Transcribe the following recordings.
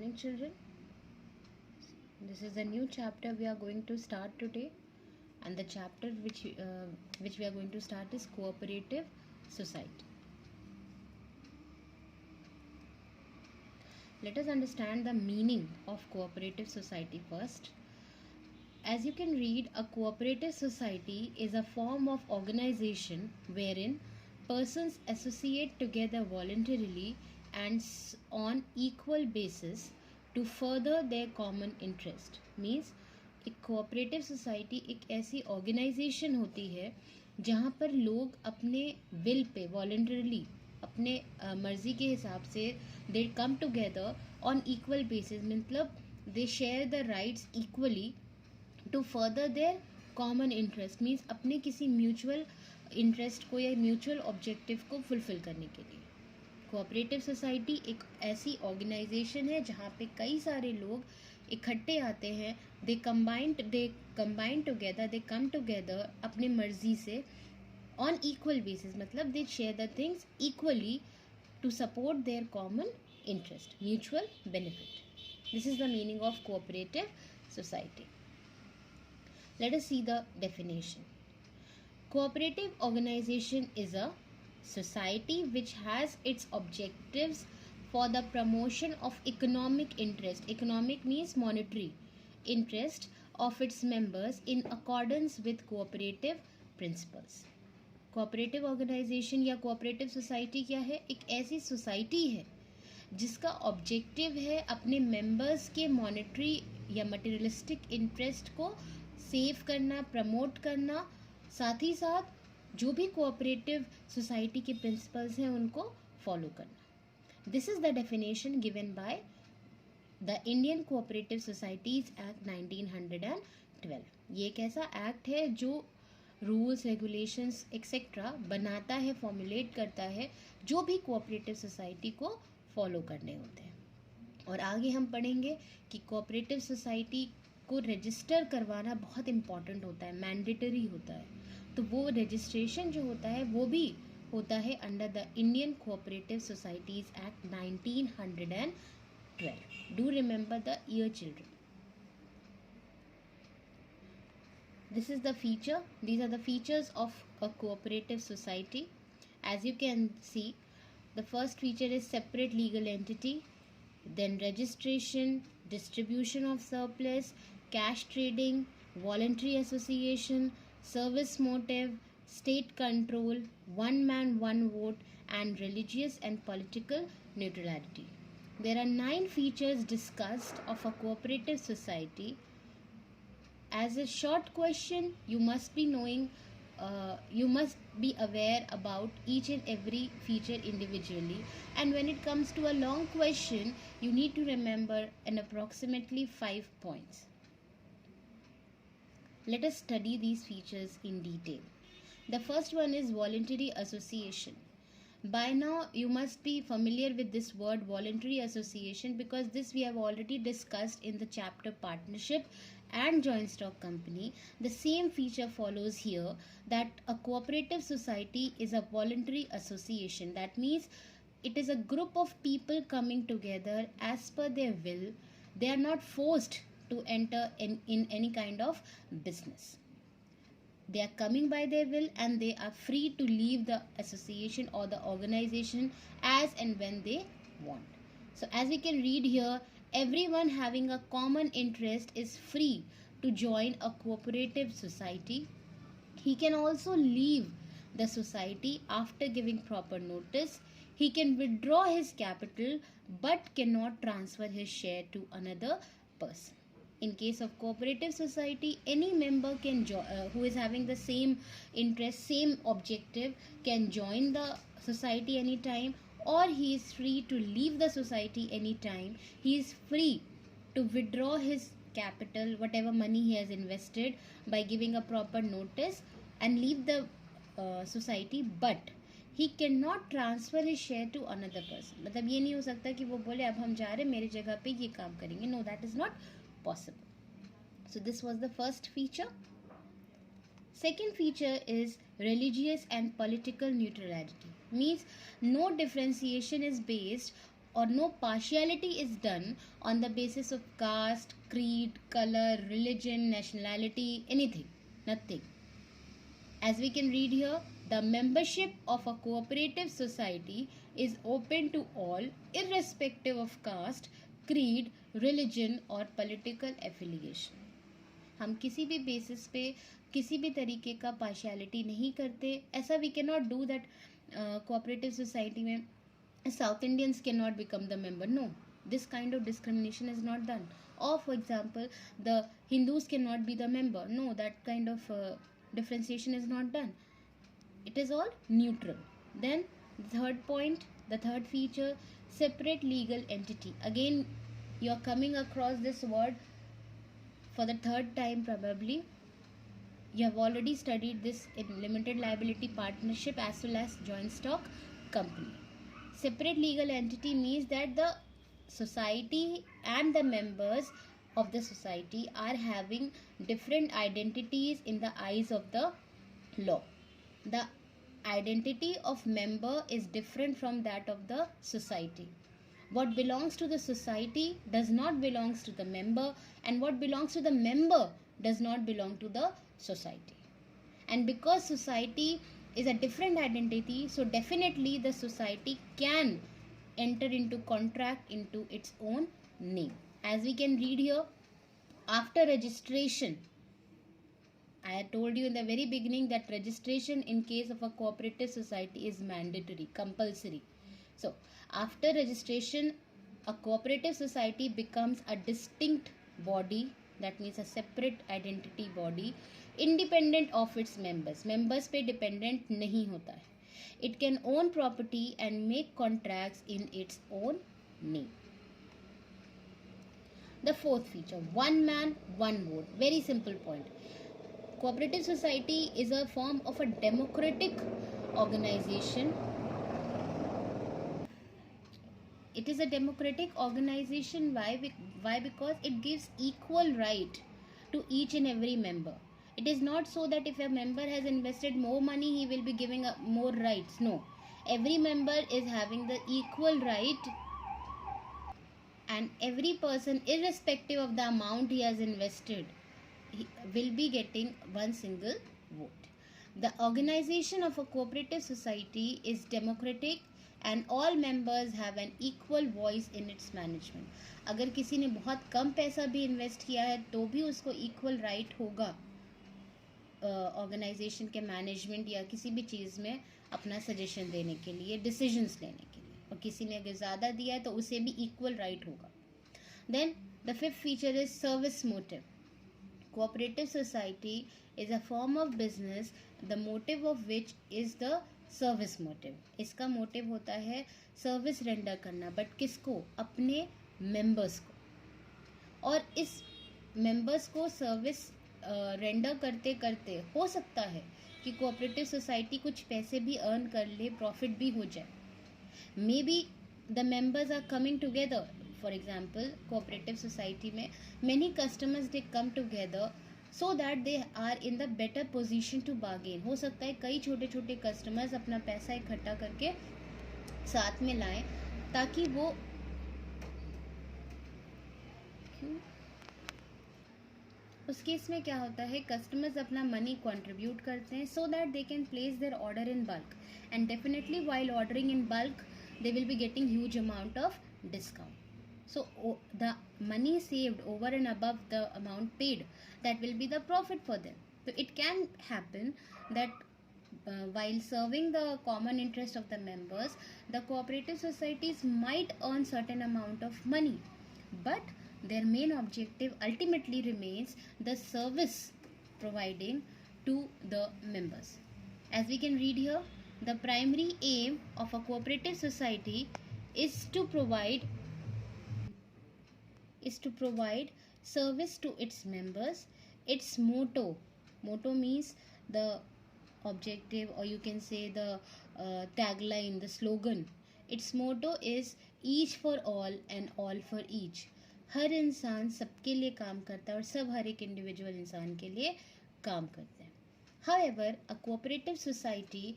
morning, children. This is a new chapter we are going to start today, and the chapter which we are going to start is cooperative society. Let us understand the meaning of cooperative society first. As you can read, a cooperative society is a form of organization wherein persons associate together voluntarily and on equal basis to further their common interest. Means एक cooperative society एक ऐसी organisation होती है जहाँ पर लोग अपने will pay voluntarily अपने मर्जी के हिसाब से they come together on equal basis, मतलब they share the rights equally to further their common interest. Means अपने किसी म्यूचुअल इंटरेस्ट को या म्यूचुअल ऑब्जेक्टिव को फुलफिल करने के लिए. कोऑपरेटिव सोसाइटी एक ऐसी ऑर्गेनाइजेशन है जहाँ पे कई सारे लोग इकट्ठे आते हैं. They combine together, they come together अपने मर्जी से ऑन इक्वल बेसिस, मतलब they share the things equally to support their common interest, mutual benefit. This is the meaning of cooperative society. Let us see the definition. Cooperative organization is a society which has its objectives for the promotion of economic interest. Economic means monetary interest of its members in accordance with cooperative principles. Cooperative organization या cooperative society क्या है? एक ऐसी society है जिसका objective है अपने members के मॉनेटरी या मटेरियलिस्टिक इंटरेस्ट को सेव करना, प्रमोट करना, साथ ही साथ जो भी कोऑपरेटिव सोसाइटी के प्रिंसिपल्स हैं उनको फॉलो करना. This is the definition given by the Indian cooperative societies act 1912. ये एक ऐसा एक्ट है जो रूल्स, रेगुलेशंस एक्सेट्रा बनाता है, फॉर्मुलेट करता है जो भी कोऑपरेटिव सोसाइटी को फॉलो करने होते हैं. और आगे हम पढ़ेंगे कि कोऑपरेटिव सोसाइटी को रजिस्टर करवाना बहुत इम्पॉर्टेंट होता है, मैंडेटरी होता है. तो वो रजिस्ट्रेशन जो होता है वो भी होता है under the Indian cooperative societies act 1912. Do remember the year, children. This is the feature. These are the features of a cooperative society. As you can see, the first feature is separate legal entity, then registration, distribution of surplus, cash trading, voluntary association, service motive, state control, one man one vote, and religious and political neutrality. There are 9 features discussed of a cooperative society. As a short question, you must be aware about each and every feature individually, and when it comes to a long question you need to remember in approximately 5 points. Let us study these features in detail. The first one is voluntary association. By now you must be familiar with this word voluntary association because this we have already discussed in the chapter partnership and joint stock company. The same feature follows here, that a cooperative society is a voluntary association. That means it is a group of people coming together as per their will. They are not forced to enter in any kind of business. They are coming by their will and they are free to leave the association or the organization as and when they want. So as we can read here, everyone having a common interest is free to join a cooperative society. He can also leave the society after giving proper notice. He can withdraw his capital but cannot transfer his share to another person. In case of cooperative society, any member can who is having the same interest, same objective, can join the society anytime, or he is free to leave the society anytime. He is free to withdraw his capital, whatever money he has invested, by giving a proper notice and leave the society, but he cannot transfer his share to another person. मतलब ये नहीं हो सकता कि वो बोले अब हम जा रहे मेरी जगह पे ये काम करेंगे. No, that is not possible. So this was the first feature. Second feature is religious and political neutrality. Means no differentiation is based or no partiality is done on the basis of caste, creed, color, religion, nationality, anything, nothing. As we can read here, the membership of a cooperative society is open to all, irrespective of caste, creed, religion or political affiliation. हम किसी भी basis पे किसी भी तरीके का partiality नहीं करते. ऐसा we can not do that cooperative society में South Indians cannot become the member. No, this kind of discrimination is not done. Or, for example, the Hindus cannot be the member. No, that kind of differentiation is not done. It is all neutral. Then, the third point, the third feature, separate legal entity. Again, you are coming across this word for the third time probably. You have already studied this in limited liability partnership as well as joint stock company. Separate legal entity means that the society and the members of the society are having different identities in the eyes of the law. The identity of member is different from that of the society. What belongs to the society does not belong to the member, and what belongs to the member does not belong to the society. And because society is a different identity, so definitely the society can enter into contract into its own name. As we can read here, after registration, I had told you in the very beginning that registration in case of a cooperative society is mandatory, compulsory. So after registration, a cooperative society becomes a distinct body, that means a separate identity body, independent of its members. Members पे dependent नहीं होता है. It can own property and make contracts in its own name. The fourth feature, one man, one vote. Very simple point. Cooperative society is a form of a democratic organization. It is a democratic organization. Why? Because it gives equal right to each and every member. It is not so that if a member has invested more money, he will be giving up more rights. No. Every member is having the equal right, and every person, irrespective of the amount he has invested, he will be getting one single vote. The organization of a cooperative society is democratic and all members have an equal voice in its management. अगर किसी ने बहुत कम पैसा भी invest किया है तो भी उसको इक्वल राइट होगा ऑर्गेनाइजेशन के मैनेजमेंट या किसी भी चीज़ में अपना सजेशन देने के लिए, डिसीजंस लेने के लिए. और किसी ने अगर ज़्यादा दिया है तो उसे भी इक्वल राइट होगा. Then the fifth feature is service motive. Cooperative society is a form of business, the motive of which is the service motive. इसका मोटिव होता है सर्विस रेंडर करना, बट किसको? अपने मेंबर्स को. और इस मेंबर्स को सर्विस रेंडर करते करते हो सकता है कि कोऑपरेटिव सोसाइटी कुछ पैसे भी अर्न कर ले, प्रॉफिट भी हो जाए. Maybe the members are coming together. For example, cooperative society में many customers they come together so that they are in the better position to bargain. हो सकता है कई छोटे छोटे customers अपना पैसा इकट्ठा करके साथ में लाएं ताकि वो उस केस में क्या होता है, कस्टमर्स अपना मनी कंट्रीब्यूट करते हैं so that they can place their order in bulk, and definitely while ordering in bulk they will be getting huge amount of discount. So the money saved over and above the amount paid, that will be the profit for them. So it can happen that while serving the common interest of the members, the cooperative societies might earn certain amount of money, but their main objective ultimately remains the service providing to the members. As we can read here, the primary aim of a cooperative society is to provide service to its members. Its motto means the objective, or you can say the tagline, the slogan. Its motto is each for all and all for each. हर इंसान सबके लिए काम करता है और सब हर एक individual इंसान के लिए काम करते हैं. However, a cooperative society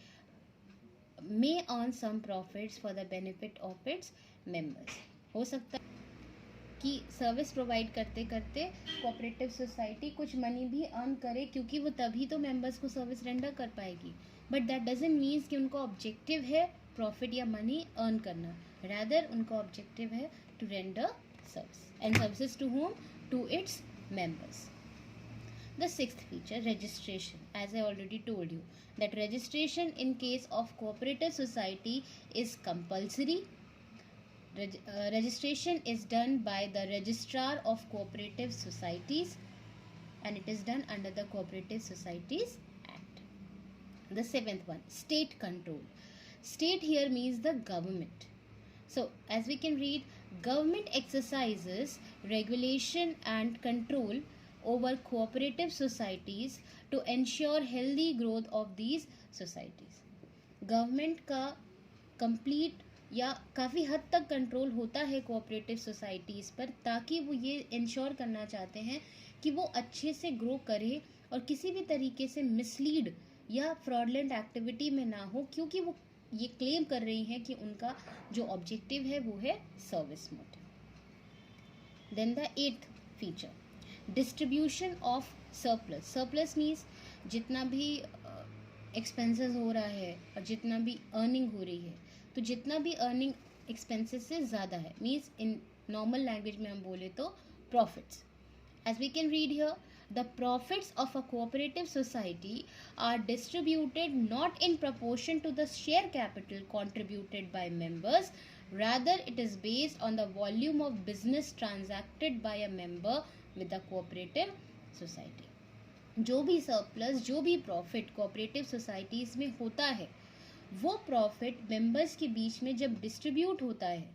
may earn some profits for the benefit of its members. हो सकता है कि सर्विस प्रोवाइड करते करते कोऑपरेटिव सोसाइटी कुछ मनी भी अर्न करे, क्योंकि वो तभी तो मेंबर्स को सर्विस रेंडर कर पाएगी. बट दैट डजंट मीन्स कि उनका ऑब्जेक्टिव है प्रॉफिट या मनी अर्न करना. रादर उनका ऑब्जेक्टिव है to render service and services to whom, to its members. The sixth feature, registration. As I already told you, that registration in case of cooperative society is compulsory. Registration is done by the registrar of cooperative societies, and it is done under the Cooperative Societies Act. The seventh one, state control. State here means the government. So as we can read, government exercises regulation and control over cooperative societies to ensure healthy growth of these societies. Government का complete या काफ़ी हद तक control होता है cooperative societies पर, ताकि वो ये इंश्योर करना चाहते हैं कि वो अच्छे से ग्रो करे और किसी भी तरीके से मिसलीड या फ्रॉडलेंट एक्टिविटी में ना हो, क्योंकि वो ये क्लेम कर रही हैं कि उनका जो ऑब्जेक्टिव है वो है service motive. Then the eighth feature, distribution of surplus. Surplus means जितना भी एक्सपेंसेस हो रहा है और जितना भी अर्निंग हो रही है, तो जितना भी अर्निंग एक्सपेंसेस से ज़्यादा है, मीन्स इन नॉर्मल लैंग्वेज में हम बोले तो profits. As we can read here, the profits of a cooperative society are distributed not in proportion to the share capital contributed by members. Rather, it is based on the volume of business transacted by a member with the cooperative society. जो भी surplus, जो भी profit cooperative societies में होता है, वो profit members के बीच में जब डिस्ट्रीब्यूट होता है,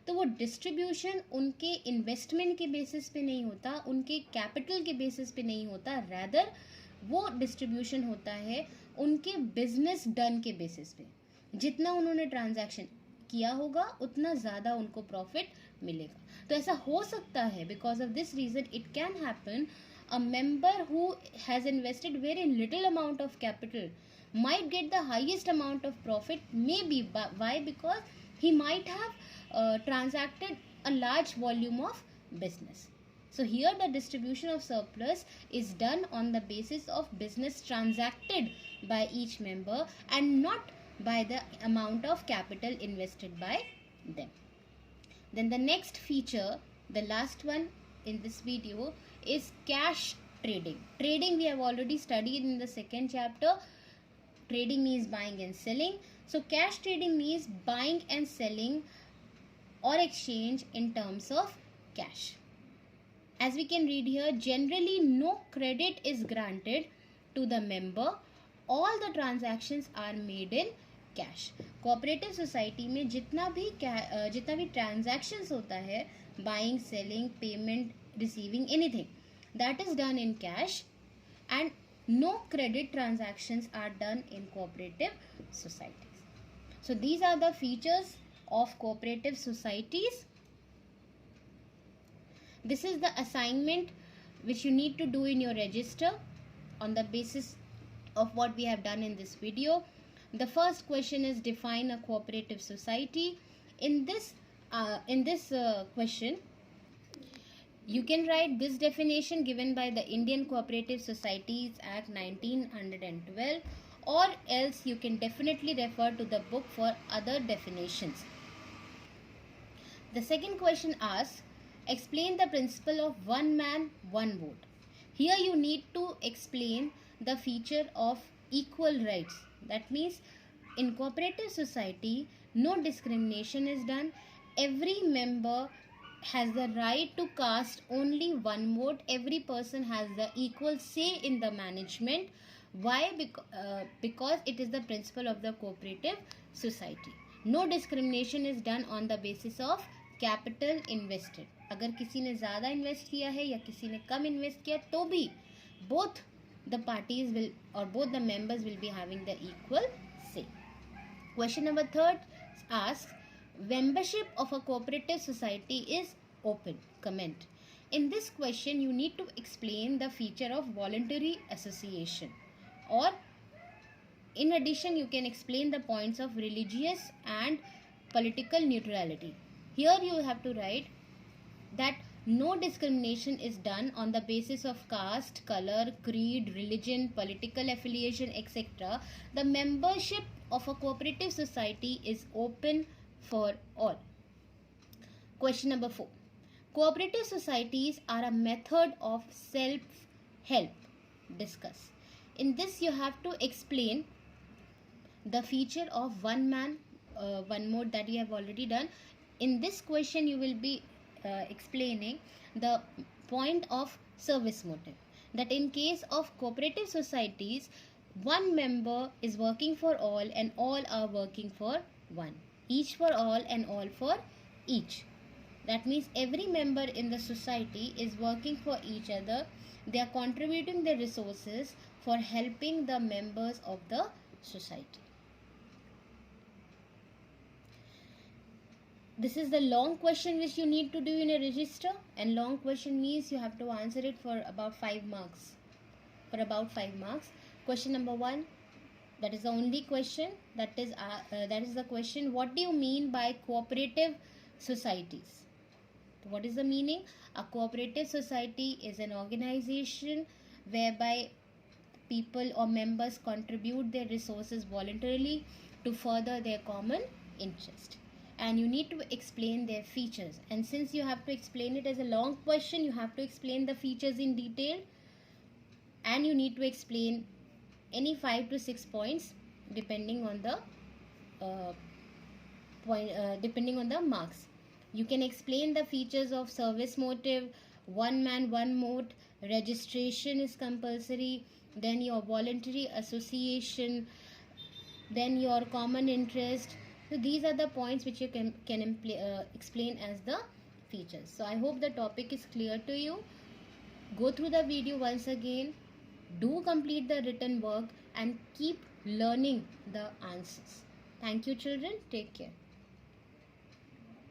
तो वो डिस्ट्रीब्यूशन उनके इन्वेस्टमेंट के बेसिस पे नहीं होता, उनके कैपिटल के बेसिस पे नहीं होता. रैदर वो डिस्ट्रीब्यूशन होता है उनके बिजनेस डन के बेसिस पे. जितना उन्होंने ट्रांजैक्शन किया होगा उतना ज़्यादा उनको प्रॉफिट मिलेगा. तो ऐसा हो सकता है, because of this reason it can happen, a member who has invested very little amount of capital might get the highest amount of profit, maybe. Why? Because he might have transacted a large volume of business. So here the distribution of surplus is done on the basis of business transacted by each member and not by the amount of capital invested by them. Then the next feature, the last one in this video, is cash trading. Trading we have already studied in the second chapter. Trading means buying and selling. So cash trading means buying and selling or exchange in terms of cash. As we can read here, generally no credit is granted to the member. All the transactions are made in cash. Cooperative society में जितना भी transactions होता है, buying, selling, payment, receiving, anything, that is done in cash, and no credit transactions are done in cooperative societies. So these are the features of cooperative societies. This is the assignment which you need to do in your register on the basis of what we have done in this video. The first question is, define a cooperative society. In this question, you can write this definition given by the Indian Cooperative Societies Act 1912, or else you can definitely refer to the book for other definitions. The second question asks, explain the principle of one man, one vote. Here you need to explain the feature of equal rights. That means in cooperative society, no discrimination is done. Every member has the right to cast only one vote. Every person has the equal say in the management. Why? Because it is the principle of the cooperative society. No discrimination is done on the basis of capital invested. अगर किसी ने ज़्यादा invest किया है या किसी ने कम invest किया, तो भी both the parties will, or both the members will be having the equal say. Question number 3 asks, membership of a cooperative society is open. Comment. In this question, you need to explain the feature of voluntary association, or In addition, you can explain the points of religious and political neutrality. Here you have to write that no discrimination is done on the basis of caste, color, creed, religion, political affiliation, etc. The membership of a cooperative society is open for all. Question number 4. Cooperative societies are a method of self-help. Discuss. In this you have to explain the feature of one man, one mode that you have already done. In this question you will be explaining the point of service motive, that in case of cooperative societies, one member is working for all and all are working for one, each for all and all for each. That means every member in the society is working for each other. They are contributing their resources for helping the members of the society. This is the long question which you need to do in a register, and long question means you have to answer it for about 5 marks. Question number 1, that is the only question. That is the question, what do you mean by cooperative societies? What is the meaning? A cooperative society is an organization whereby people or members contribute their resources voluntarily to further their common interest. And you need to explain their features. And since you have to explain it as a long question, you have to explain the features in detail. And you need to explain any 5 to 6 points depending on the marks. You can explain the features of service motive, one man, one vote, registration is compulsory, then your voluntary association, then your common interest. So these are the points which you can explain as the features. So I hope the topic is clear to you. Go through the video once again, do complete the written work and keep learning the answers. Thank you children, take care.